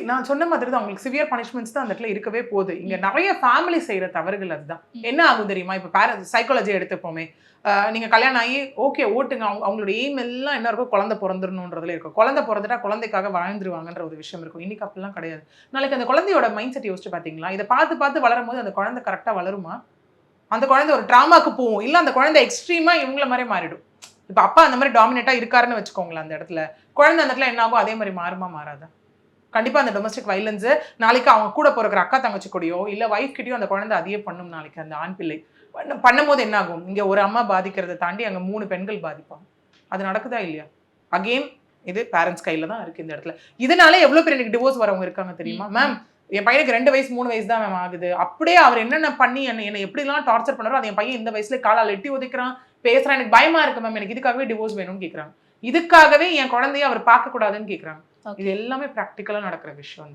நான் சொன்ன மாதிரி தான் உங்களுக்கு சிவியர் பனிஷ்மெண்ட்ஸ் தான் அந்த இடத்துல இருக்கவே போகுது. இங்க நிறைய ஃபேமிலி செய்யற தவறுகள் அதுதான். என்ன ஆகும் தெரியுமா? இப்ப பேரண்ட்ஸ் சைக்காலஜி எடுத்துப்போமே, நீங்க கல்யாணம் ஆகி ஓகே ஓட்டுங்க, அவங்களோட எய்ம் எல்லாம் என்ன இருக்கும், குழந்தை பிறந்துடணுன்றதுல இருக்கும். குழந்தை பிறந்துட்டா குழந்தைக்காக வாழ்ந்துருவாங்கன்ற ஒரு விஷயம் இருக்கும். இன்னைக்கு அப்படிலாம் கிடையாது. நாளைக்கு அந்த குழந்தையோட மைண்ட் செட் யோசிச்சு பாத்தீங்களா? இதை பார்த்து பார்த்து வளரும் போது அந்த குழந்தை கரெக்டா வளருமா? அந்த குழந்தை ஒரு டிராமாக்கு போகும், இல்ல அந்த குழந்தை எக்ஸ்ட்ரீமா இவங்கள மாதிரி மாறிடும். இப்ப அப்பா அந்த மாதிரி டாமினேட்டா இருக்காருன்னு வச்சுக்கோங்களேன், அந்த இடத்துல குழந்தை அந்த இடத்துல என்ன ஆகும், அதே மாதிரி மாறுமா மாறாதா? கண்டிப்பா அந்த டொமஸ்டிக் வயலன்ஸ் நாளைக்கு அவங்க கூட பிறக்கிற அக்கா தங்கச்சி கூடயோ இல்ல வைஃப் கிட்டயோ அந்த குழந்தை அதையே பண்ணும். நாளைக்கு அந்த ஆண் பிள்ளை பண்ணும்போது என்ன ஆகும், இங்க ஒரு அம்மா பாதிக்கிறதை தாண்டி அங்க 3 பெண்கள் பாதிப்பாங்க. அது நடக்குதா இல்லையா? அகெயின் இது பேரண்ட்ஸ் கையில தான் இருக்கு இந்த இடத்துல. இதனால எவ்வளவு பேர் எனக்கு டிவோர்ஸ் வரவங்க இருக்காங்க தெரியுமா? மேம் என் பையனுக்கு 2 வயசு 3 வயசு தான் மேம் ஆகுது, அப்படியே அவர் என்னென்ன பண்ணி என்னை எப்படிலாம் டார்ச்சர் பண்ணாரோ அது என் பையன் இந்த வயசுல காலால் எட்டி உதைக்கிறான், பேசுறான், எனக்கு பயமா இருக்கு மேம், எனக்கு இதுக்காகவே டிவோர்ஸ் வேணும்னு கேட்கறாங்க. இதுக்காகவே என் குழந்தைய அவர் பார்க்க கூடாதுன்னு கேட்கறாங்க. இது எல்லாமே பிராக்டிக்கலா நடக்கிற விஷயம் தான்.